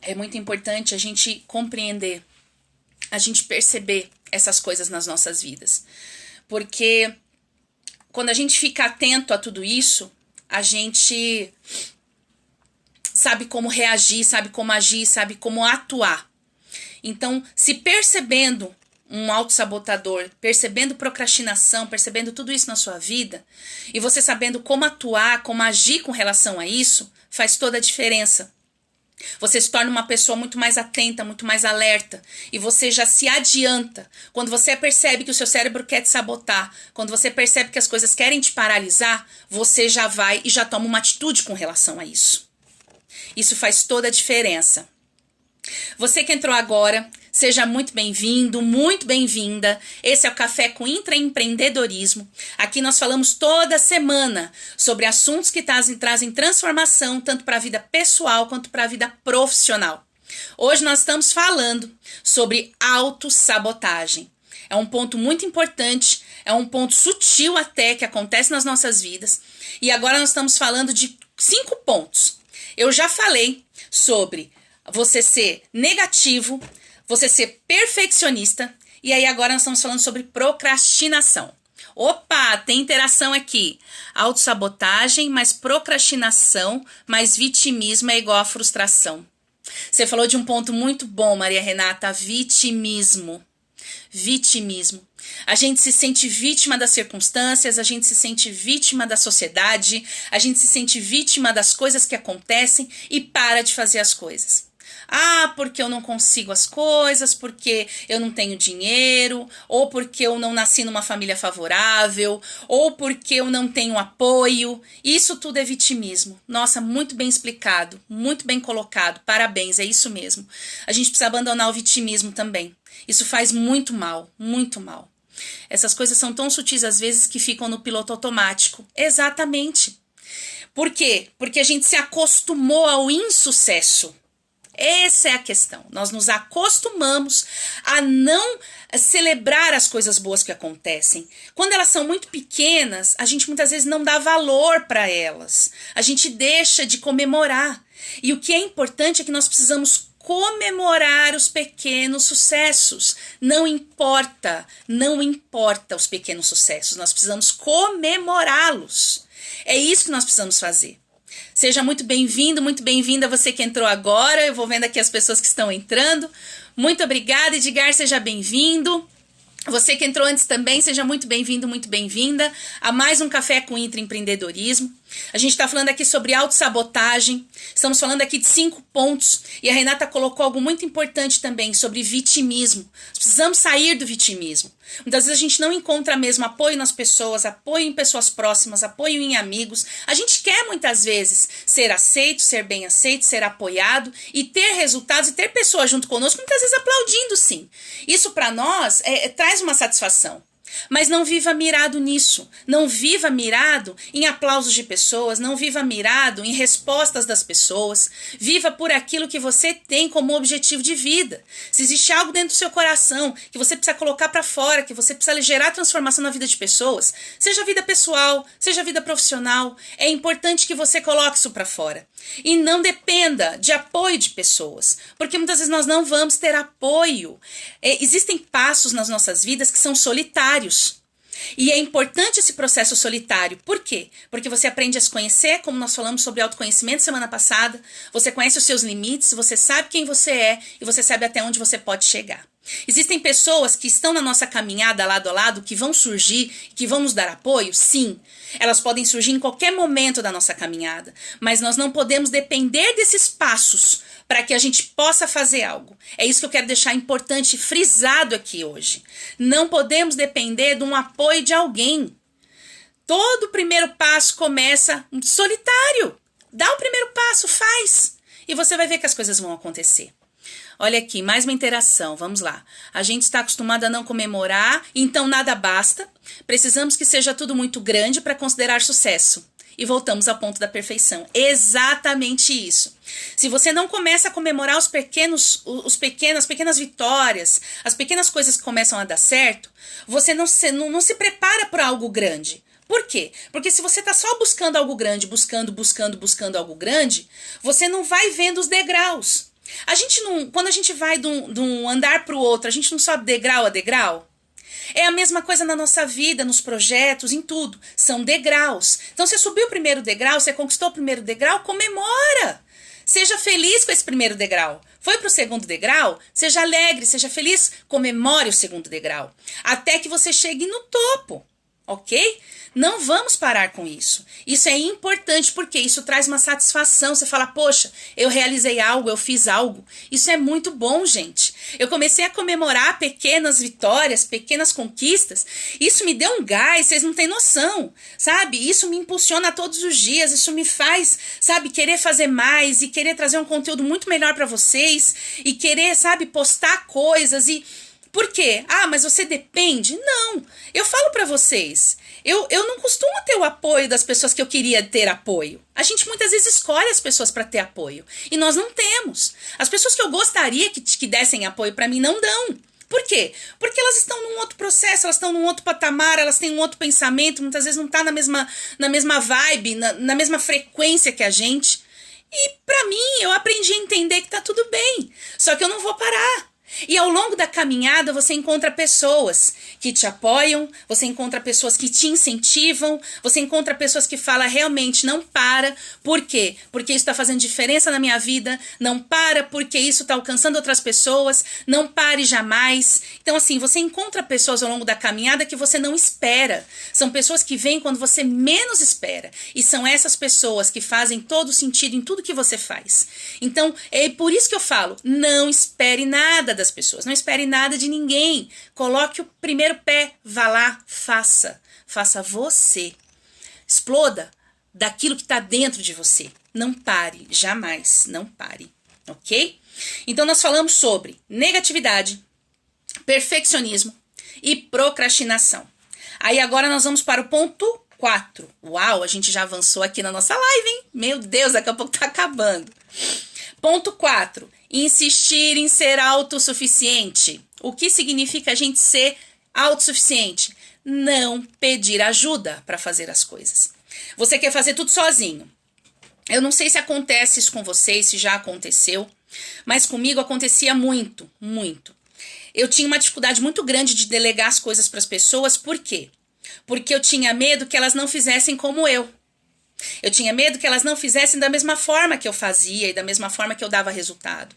É muito importante a gente compreender, a gente perceber essas coisas nas nossas vidas. Porque quando a gente fica atento a tudo isso, a gente sabe como reagir, sabe como agir, sabe como atuar. Então, se percebendo um autossabotador, percebendo procrastinação, percebendo tudo isso na sua vida, e você sabendo como atuar, como agir com relação a isso, faz toda a diferença. Você se torna uma pessoa muito mais atenta, muito mais alerta. E você já se adianta. Quando você percebe que o seu cérebro quer te sabotar, quando você percebe que as coisas querem te paralisar, você já vai e já toma uma atitude com relação a isso. Isso faz toda a diferença. Você que entrou agora, seja muito bem-vindo, muito bem-vinda. Esse é o Café com Intraempreendedorismo. Aqui nós falamos toda semana sobre assuntos que trazem transformação tanto para a vida pessoal quanto para a vida profissional. Hoje nós estamos falando sobre autossabotagem. É um ponto muito importante, é um ponto sutil até que acontece nas nossas vidas. E agora nós estamos falando de 5 pontos. Eu já falei sobre você ser negativo, você ser perfeccionista, e aí agora nós estamos falando sobre procrastinação. Opa, tem interação aqui. Autossabotagem mais procrastinação mais vitimismo é igual a frustração. Você falou de um ponto muito bom, Maria Renata, vitimismo. Vitimismo. A gente se sente vítima das circunstâncias, a gente se sente vítima da sociedade, a gente se sente vítima das coisas que acontecem e para de fazer as coisas. Ah, porque eu não consigo as coisas, porque eu não tenho dinheiro, ou porque eu não nasci numa família favorável, ou porque eu não tenho apoio. Isso tudo é vitimismo. Nossa, muito bem explicado, muito bem colocado. Parabéns, é isso mesmo. A gente precisa abandonar o vitimismo também. Isso faz muito mal, muito mal. Essas coisas são tão sutis às vezes que ficam no piloto automático. Exatamente. Por quê? Porque a gente se acostumou ao insucesso. Essa é a questão. Nós nos acostumamos a não celebrar as coisas boas que acontecem. Quando elas são muito pequenas, a gente muitas vezes não dá valor para elas. A gente deixa de comemorar. E o que é importante é que nós precisamos comemorar os pequenos sucessos. Não importa os pequenos sucessos. Nós precisamos comemorá-los. É isso que nós precisamos fazer. Seja muito bem-vindo, muito bem-vinda você que entrou agora. Eu vou vendo aqui as pessoas que estão entrando. Muito obrigada, Edgar, seja bem-vindo. Você que entrou antes também, seja muito bem-vindo, muito bem-vinda a mais um Café com Intraempreendedorismo. A gente está falando aqui sobre autossabotagem, estamos falando aqui de 5 pontos e a Renata colocou algo muito importante também sobre vitimismo. Nós precisamos sair do vitimismo. Muitas vezes a gente não encontra mesmo apoio nas pessoas, apoio em pessoas próximas, apoio em amigos. A gente quer muitas vezes ser aceito, ser bem aceito, ser apoiado e ter resultados e ter pessoas junto conosco, muitas vezes aplaudindo sim. Isso para nós traz uma satisfação. Mas não viva mirado nisso, não viva mirado em aplausos de pessoas, não viva mirado em respostas das pessoas, viva por aquilo que você tem como objetivo de vida. Se existe algo dentro do seu coração que você precisa colocar para fora, que você precisa gerar transformação na vida de pessoas, seja vida pessoal, seja vida profissional, é importante que você coloque isso para fora. E não dependa de apoio de pessoas, porque muitas vezes nós não vamos ter apoio. Existem passos nas nossas vidas que são solitários. E é importante esse processo solitário. Por quê? Porque você aprende a se conhecer, como nós falamos sobre autoconhecimento semana passada. Você conhece os seus limites, você sabe quem você é e você sabe até onde você pode chegar. Existem pessoas que estão na nossa caminhada lado a lado, que vão surgir, que vão nos dar apoio? Sim. Elas podem surgir em qualquer momento da nossa caminhada. Mas nós não podemos depender desses passos para que a gente possa fazer algo. É isso que eu quero deixar importante, frisado aqui hoje. Não podemos depender de um apoio de alguém. Todo primeiro passo começa solitário. Dá o primeiro passo, faz. E você vai ver que as coisas vão acontecer. Olha aqui, mais uma interação, vamos lá. A gente está acostumado a não comemorar, então nada basta. Precisamos que seja tudo muito grande para considerar sucesso. E voltamos ao ponto da perfeição. Exatamente isso. Se você não começa a comemorar as pequenas vitórias, as pequenas coisas que começam a dar certo, você não se prepara para algo grande. Por quê? Porque se você está só buscando algo grande, buscando algo grande, você não vai vendo os degraus. Quando a gente vai de um andar para o outro, a gente não sobe degrau a degrau? É a mesma coisa na nossa vida, nos projetos, em tudo. São degraus. Então, você subiu o primeiro degrau, você conquistou o primeiro degrau, comemora. Seja feliz com esse primeiro degrau. Foi para o segundo degrau? Seja alegre, seja feliz, comemore o segundo degrau. Até que você chegue no topo. ok? Não vamos parar com isso. Isso é importante porque isso traz uma satisfação. Você fala, poxa, eu realizei algo, eu fiz algo. Isso é muito bom, gente. Eu comecei a comemorar pequenas vitórias, pequenas conquistas. Isso me deu um gás, vocês não têm noção, sabe? Isso me impulsiona todos os dias. Isso me faz, sabe, querer fazer mais e querer trazer um conteúdo muito melhor para vocês e querer, sabe, postar coisas e... Por quê? Ah, mas você depende? Não, eu falo pra vocês, eu não costumo ter o apoio das pessoas que eu queria ter apoio. A gente muitas vezes escolhe as pessoas para ter apoio e nós não temos. As pessoas que eu gostaria que dessem apoio pra mim não dão. Por quê? Porque elas estão num outro processo, elas estão num outro patamar, elas têm um outro pensamento, muitas vezes não tá na mesma vibe, na mesma frequência que a gente. E pra mim, eu aprendi a entender que tá tudo bem, só que eu não vou parar. E ao longo da caminhada você encontra pessoas que te apoiam, você encontra pessoas que te incentivam, você encontra pessoas que falam realmente não para, por quê? Porque isso está fazendo diferença na minha vida, não para porque isso está alcançando outras pessoas, não pare jamais. Então assim, você encontra pessoas ao longo da caminhada que você não espera, são pessoas que vêm quando você menos espera e são essas pessoas que fazem todo sentido em tudo que você faz. Então é por isso que eu falo, não espere nada das pessoas, não espere nada de ninguém, coloque o primeiro pé, vá lá, faça você, exploda daquilo que está dentro de você, não pare, jamais, não pare, ok? Então nós falamos sobre negatividade, perfeccionismo e procrastinação. Aí agora nós vamos para o ponto 4. Uau, a gente já avançou aqui na nossa live, hein? Meu Deus, daqui a pouco tá acabando. Ponto 4. Insistir em ser autossuficiente. O que significa a gente ser autossuficiente? Não pedir ajuda para fazer as coisas. Você quer fazer tudo sozinho. Eu não sei se acontece isso com vocês, se já aconteceu, mas comigo acontecia muito, muito. Eu tinha uma dificuldade muito grande de delegar as coisas para as pessoas, por quê? Porque eu tinha medo que elas não fizessem como eu. Eu tinha medo que elas não fizessem da mesma forma que eu fazia e da mesma forma que eu dava resultado.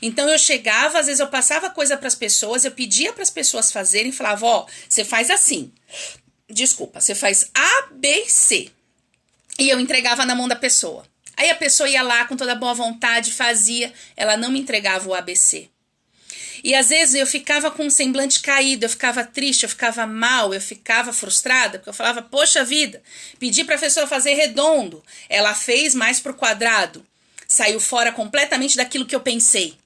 Então eu chegava, às vezes eu passava coisa para as pessoas, eu pedia para as pessoas fazerem, falava, ó, você faz assim. Desculpa, você faz A, B, C. E eu entregava na mão da pessoa. Aí a pessoa ia lá com toda boa vontade, fazia, ela não me entregava o ABC. E às vezes eu ficava com um semblante caído, eu ficava triste, eu ficava mal, eu ficava frustrada, porque eu falava, poxa vida, pedi para a pessoa fazer redondo, ela fez mais pro quadrado, saiu fora completamente daquilo que eu pensei.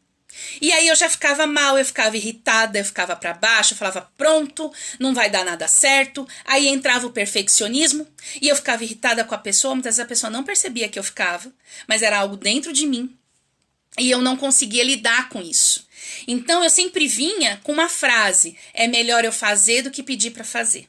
E aí eu já ficava mal, eu ficava irritada, eu ficava para baixo, eu falava, pronto, não vai dar nada certo. Aí entrava o perfeccionismo e eu ficava irritada com a pessoa, muitas vezes a pessoa não percebia que eu ficava, mas era algo dentro de mim e eu não conseguia lidar com isso. Então eu sempre vinha com uma frase, é melhor eu fazer do que pedir para fazer.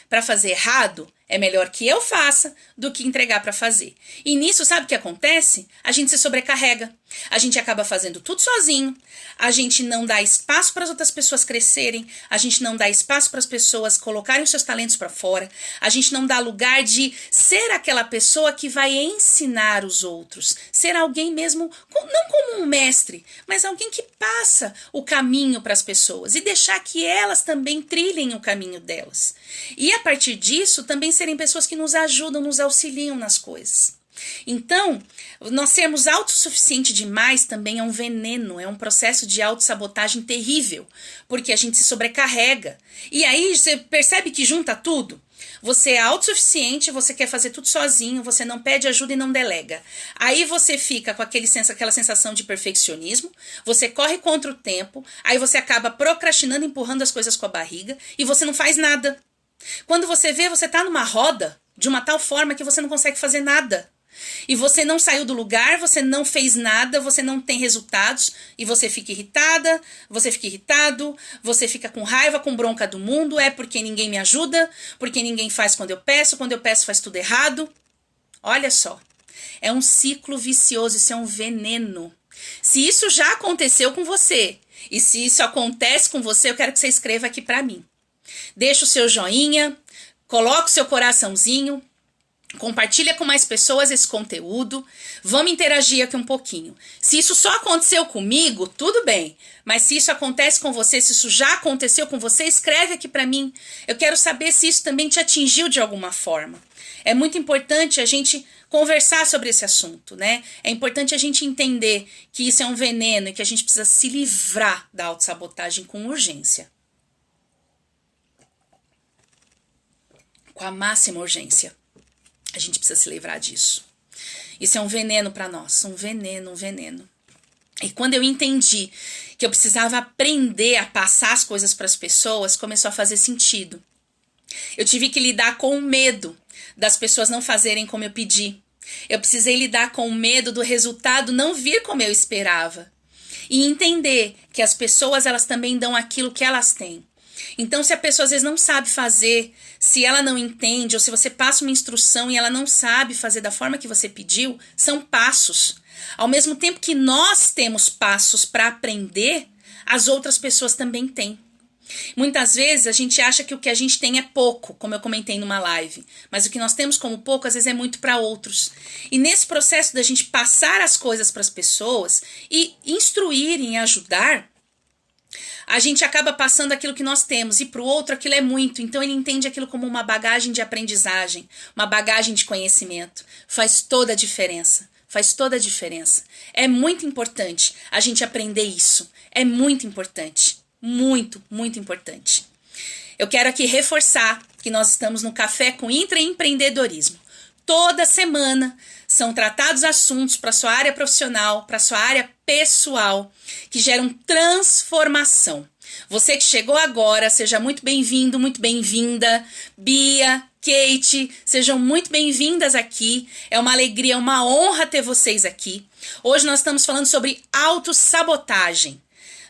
Para fazer errado, é melhor que eu faça do que entregar para fazer. E nisso, sabe o que acontece? A gente se sobrecarrega. A gente acaba fazendo tudo sozinho. A gente não dá espaço para as outras pessoas crescerem. A gente não dá espaço para as pessoas colocarem os seus talentos para fora. A gente não dá lugar de ser aquela pessoa que vai ensinar os outros. Ser alguém mesmo, não como um mestre, mas alguém que passa o caminho para as pessoas e deixar que elas também trilhem o caminho delas. E a partir disso, também serem pessoas que nos ajudam, nos auxiliam nas coisas. Então, nós sermos autossuficientes demais também é um veneno, é um processo de autossabotagem terrível, porque a gente se sobrecarrega. E aí você percebe que junta tudo. Você é autossuficiente, você quer fazer tudo sozinho, você não pede ajuda e não delega. Aí você fica com aquela sensação de perfeccionismo, você corre contra o tempo, aí você acaba procrastinando, empurrando as coisas com a barriga e você não faz nada. Quando você vê, você está numa roda de uma tal forma que você não consegue fazer nada. E você não saiu do lugar, você não fez nada, você não tem resultados e você fica irritada, você fica irritado, você fica com raiva, com bronca do mundo, é porque ninguém me ajuda, porque ninguém faz quando eu peço faz tudo errado. Olha só, é um ciclo vicioso, isso é um veneno. Se isso já aconteceu com você e se isso acontece com você, eu quero que você escreva aqui pra mim. Deixa o seu joinha, coloca o seu coraçãozinho. Compartilha com mais pessoas esse conteúdo. Vamos interagir aqui um pouquinho. Se isso só aconteceu comigo, tudo bem. Mas se isso acontece com você, se isso já aconteceu com você, escreve aqui pra mim. Eu quero saber se isso também te atingiu de alguma forma. É muito importante a gente conversar sobre esse assunto, né? É importante a gente entender que isso é um veneno e que a gente precisa se livrar da autossabotagem com urgência. Com a máxima urgência. A gente precisa se livrar disso. Isso é um veneno para nós, um veneno, um veneno. E quando eu entendi que eu precisava aprender a passar as coisas para as pessoas, começou a fazer sentido. Eu tive que lidar com o medo das pessoas não fazerem como eu pedi. Eu precisei lidar com o medo do resultado não vir como eu esperava. E entender que as pessoas, elas também dão aquilo que elas têm. Então, se a pessoa às vezes não sabe fazer, se ela não entende, ou se você passa uma instrução e ela não sabe fazer da forma que você pediu, são passos. Ao mesmo tempo que nós temos passos para aprender, as outras pessoas também têm. Muitas vezes a gente acha que o que a gente tem é pouco, como eu comentei numa live, mas o que nós temos como pouco às vezes é muito para outros. E nesse processo da gente passar as coisas para as pessoas e instruir e ajudar, a gente acaba passando aquilo que nós temos e para o outro aquilo é muito. Então ele entende aquilo como uma bagagem de aprendizagem, uma bagagem de conhecimento. Faz toda a diferença. Faz toda a diferença. É muito importante a gente aprender isso. É muito importante. Muito, muito importante. Eu quero aqui reforçar que nós estamos no Café com Intraempreendedorismo. Toda semana são tratados assuntos para sua área profissional, para sua área pessoal, que geram transformação. Você que chegou agora, seja muito bem-vindo, muito bem-vinda. Bia, Kate, sejam muito bem-vindas aqui. É uma alegria, uma honra ter vocês aqui. Hoje nós estamos falando sobre autossabotagem.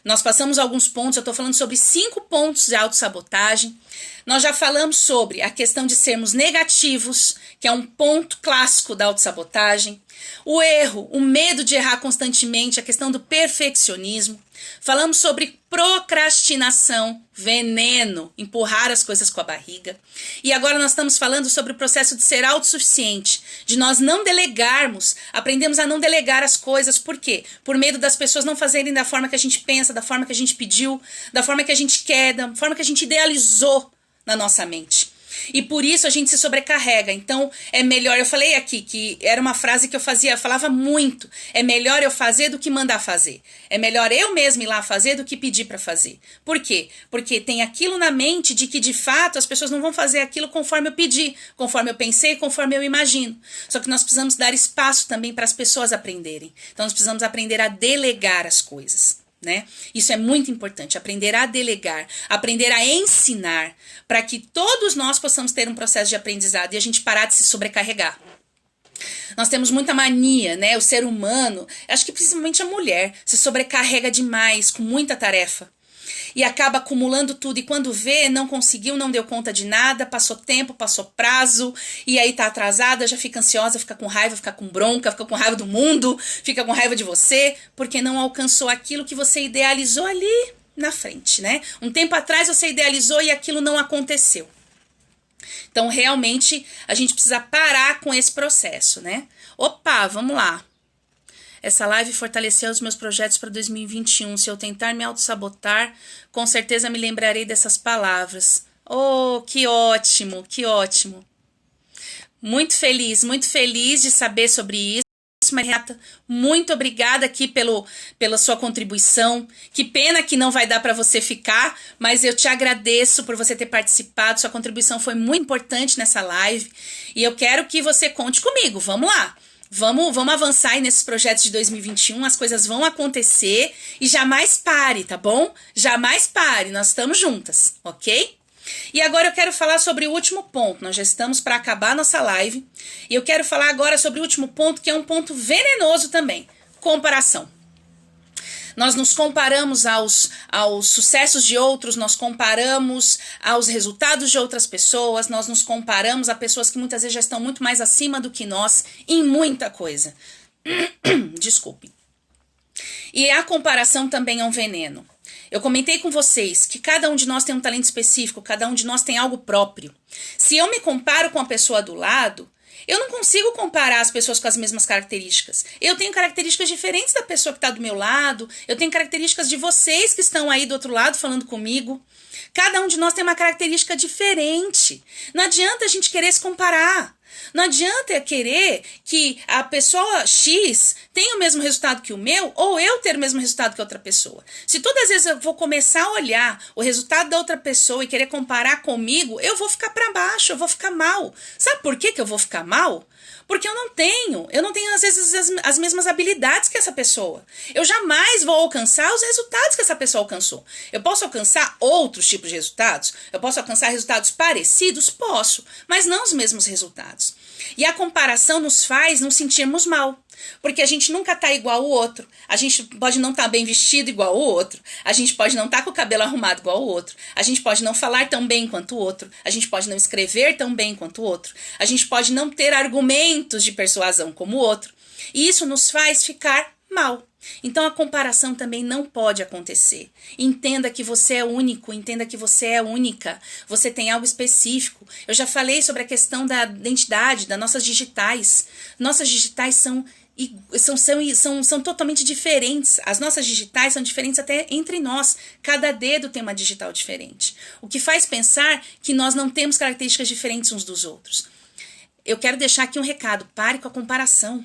Nós passamos alguns pontos, eu estou falando sobre 5 pontos de autossabotagem. Nós já falamos sobre a questão de sermos negativos, que é um ponto clássico da autossabotagem. O erro, o medo de errar constantemente, a questão do perfeccionismo. Falamos sobre procrastinação, veneno, empurrar as coisas com a barriga. E agora nós estamos falando sobre o processo de ser autossuficiente, de nós não delegarmos, aprendemos a não delegar as coisas. Por quê? Por medo das pessoas não fazerem da forma que a gente pensa, da forma que a gente pediu, da forma que a gente quer, da forma que a gente idealizou na nossa mente. E por isso a gente se sobrecarrega. Então é melhor, eu falei aqui que era uma frase que eu falava muito, é melhor eu fazer do que mandar fazer. É melhor eu mesma ir lá fazer do que pedir para fazer. Por quê? Porque tem aquilo na mente de que de fato as pessoas não vão fazer aquilo conforme eu pedi, conforme eu pensei, conforme eu imagino. Só que nós precisamos dar espaço também para as pessoas aprenderem. Então nós precisamos aprender a delegar as coisas. Né? Isso é muito importante, aprender a delegar, aprender a ensinar, para que todos nós possamos ter um processo de aprendizado e a gente parar de se sobrecarregar. Nós temos muita mania, né? O ser humano, acho que principalmente a mulher, se sobrecarrega demais com muita tarefa. E acaba acumulando tudo, e quando vê, não conseguiu, não deu conta de nada, passou tempo, passou prazo, e aí tá atrasada, já fica ansiosa, fica com raiva, fica com bronca, fica com raiva do mundo, fica com raiva de você, porque não alcançou aquilo que você idealizou ali na frente, né? Um tempo atrás você idealizou e aquilo não aconteceu. Então, realmente, a gente precisa parar com esse processo, né? Opa, vamos lá. Essa live fortaleceu os meus projetos para 2021. Se eu tentar me autossabotar, com certeza me lembrarei dessas palavras. Oh, que ótimo, que ótimo. Muito feliz de saber sobre isso. Renata, muito obrigada aqui pela sua contribuição. Que pena que não vai dar para você ficar, mas eu te agradeço por você ter participado. Sua contribuição foi muito importante nessa live e eu quero que você conte comigo. Vamos lá. Vamos avançar aí nesses projetos de 2021, as coisas vão acontecer e jamais pare, tá bom? Jamais pare, nós estamos juntas, ok? E agora eu quero falar sobre o último ponto, nós já estamos para acabar a nossa live, e eu quero falar agora sobre o último ponto, que é um ponto venenoso também, comparação. Nós nos comparamos aos sucessos de outros, nós comparamos aos resultados de outras pessoas, nós nos comparamos a pessoas que muitas vezes já estão muito mais acima do que nós em muita coisa. Desculpe. E a comparação também é um veneno. Eu comentei com vocês que cada um de nós tem um talento específico, cada um de nós tem algo próprio. Se eu me comparo com a pessoa do lado, Eu não consigo comparar as pessoas com as mesmas características. Eu tenho características diferentes da pessoa que está do meu lado. Eu tenho características de vocês que estão aí do outro lado falando comigo. Cada um de nós tem uma característica diferente. Não adianta a gente querer se comparar. Não adianta querer que a pessoa X tenha o mesmo resultado que o meu ou eu ter o mesmo resultado que outra pessoa. Se todas as vezes eu vou começar a olhar o resultado da outra pessoa e querer comparar comigo, eu vou ficar para baixo, eu vou ficar mal. Sabe por que eu vou ficar mal? Porque eu não tenho às vezes as mesmas habilidades que essa pessoa. Eu jamais vou alcançar os resultados que essa pessoa alcançou. Eu posso alcançar outros tipos de resultados? Eu posso alcançar resultados parecidos? Posso, mas não os mesmos resultados. E a comparação nos faz nos sentirmos mal. Porque a gente nunca tá igual ao outro. A gente pode não estar bem vestido igual ao outro. A gente pode não estar com o cabelo arrumado igual ao outro. A gente pode não falar tão bem quanto o outro. A gente pode não escrever tão bem quanto o outro. A gente pode não ter argumentos de persuasão como o outro. E isso nos faz ficar mal. Então a comparação também não pode acontecer. Entenda que você é único, entenda que você é única. Você tem algo específico. Eu já falei sobre a questão da identidade, das nossas digitais. Nossas digitais são totalmente diferentes. As nossas digitais são diferentes até entre nós. Cada dedo tem uma digital diferente. O que faz pensar que nós não temos características diferentes uns dos outros. Eu quero deixar aqui um recado. Pare com a comparação.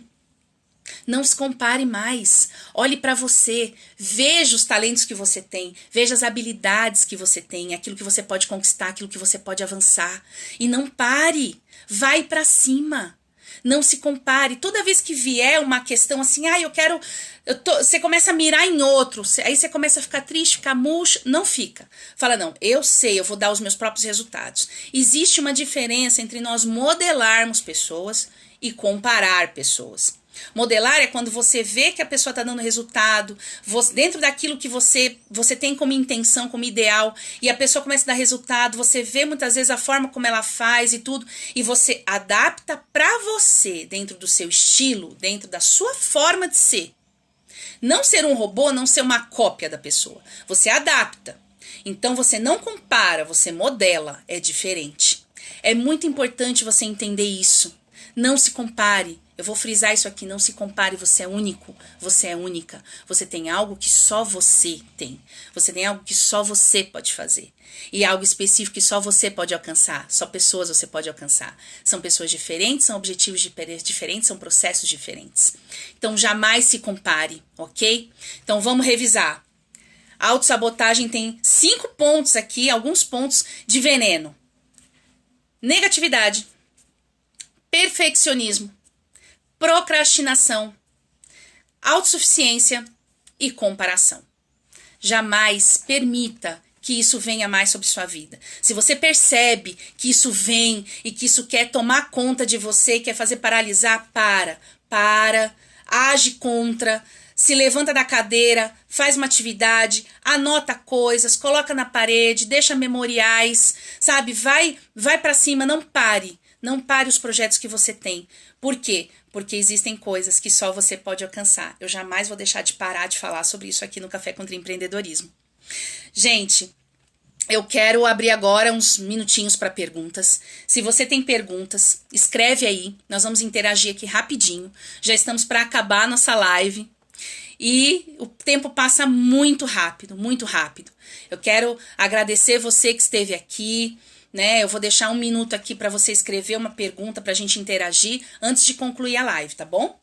Não se compare mais. Olhe para você. Veja os talentos que você tem. Veja as habilidades que você tem. Aquilo que você pode conquistar, aquilo que você pode avançar. E não pare. Vai para cima. Não se compare. Toda vez que vier uma questão assim, você começa a mirar em outro, aí você começa a ficar triste, ficar murcho, não fica. Fala, não, eu sei, eu vou dar os meus próprios resultados. Existe uma diferença entre nós modelarmos pessoas e comparar pessoas. Modelar é quando você vê que a pessoa está dando resultado, dentro daquilo que você tem como intenção, como ideal, e a pessoa começa a dar resultado, você vê muitas vezes a forma como ela faz e tudo, e você adapta para você, dentro do seu estilo, dentro da sua forma de ser. Não ser um robô, não ser uma cópia da pessoa. Você adapta. Então você não compara, você modela, é diferente. É muito importante você entender isso. Não se compare. Eu vou frisar isso aqui, não se compare, você é único, você é única. Você tem algo que só você tem. Você tem algo que só você pode fazer. E algo específico que só você pode alcançar. Só pessoas você pode alcançar. São pessoas diferentes, são objetivos diferentes, são processos diferentes. Então jamais se compare, ok? Então vamos revisar. A autossabotagem tem 5 pontos aqui, alguns pontos de veneno. Negatividade, perfeccionismo, procrastinação, autossuficiência e comparação. Jamais permita que isso venha mais sobre sua vida. Se você percebe que isso vem e que isso quer tomar conta de você, quer fazer paralisar, age contra, se levanta da cadeira, faz uma atividade, anota coisas, coloca na parede, deixa memoriais, sabe? Vai para cima, não pare. Não pare os projetos que você tem. Por quê? Porque existem coisas que só você pode alcançar. Eu jamais vou deixar de parar de falar sobre isso aqui no Café contra Empreendedorismo. Gente, eu quero abrir agora uns minutinhos para perguntas. Se você tem perguntas, escreve aí. Nós vamos interagir aqui rapidinho. Já estamos para acabar a nossa live. E o tempo passa muito rápido, muito rápido. Eu quero agradecer você que esteve aqui. Eu vou deixar 1 minuto aqui para você escrever uma pergunta para a gente interagir antes de concluir a live, tá bom?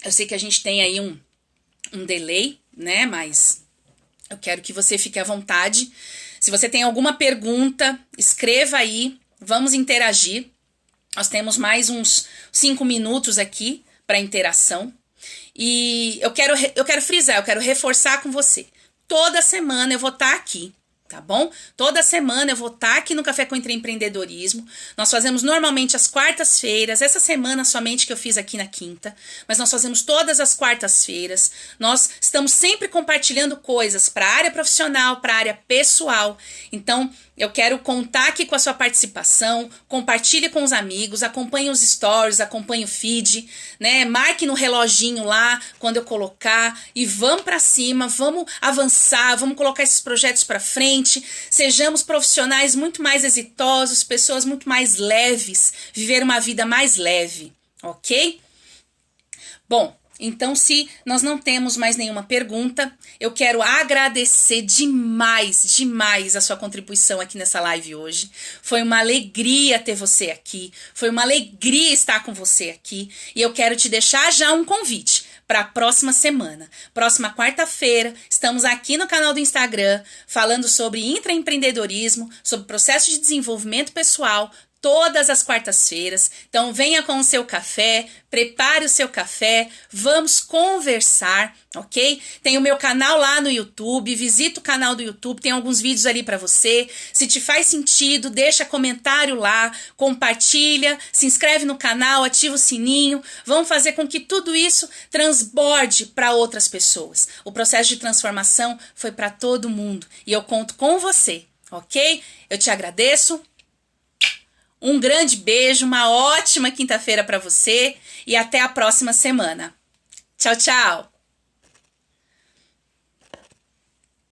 Eu sei que a gente tem aí um delay, mas eu quero que você fique à vontade. Se você tem alguma pergunta, escreva aí, vamos interagir. Nós temos mais uns 5 minutos aqui para interação. E eu quero frisar, eu quero reforçar com você. Toda semana eu vou estar aqui. Tá bom? Toda semana eu vou estar aqui no Café com Empreendedorismo. Nós fazemos normalmente às quartas-feiras. Essa semana somente que eu fiz aqui na quinta. Mas nós fazemos todas as quartas-feiras. Nós estamos sempre compartilhando coisas para a área profissional, para a área pessoal. Então, eu quero contar aqui com a sua participação. Compartilhe com os amigos. Acompanhe os stories, acompanhe o feed. Marque no reloginho lá quando eu colocar. E vamos para cima, vamos avançar, vamos colocar esses projetos para frente. mente, sejamos profissionais muito mais exitosos, pessoas muito mais leves, viver uma vida mais leve, ok? Bom, então, se nós não temos mais nenhuma pergunta, eu quero agradecer demais a sua contribuição aqui nessa live hoje. Foi uma alegria ter você aqui, foi uma alegria estar com você aqui. E eu quero te deixar já um convite para a próxima semana. Próxima quarta-feira, estamos aqui no canal do Instagram falando sobre intraempreendedorismo, sobre processo de desenvolvimento pessoal, todas as quartas-feiras. Então venha com o seu café, prepare o seu café, vamos conversar, ok? Tem o meu canal lá no YouTube, visita o canal do YouTube, tem alguns vídeos ali para você. Se te faz sentido, deixa comentário lá, compartilha, se inscreve no canal, ativa o sininho. Vamos fazer com que tudo isso transborde para outras pessoas. O processo de transformação foi para todo mundo e eu conto com você, ok? Eu te agradeço. Um grande beijo, uma ótima quinta-feira para você e até a próxima semana. Tchau, tchau!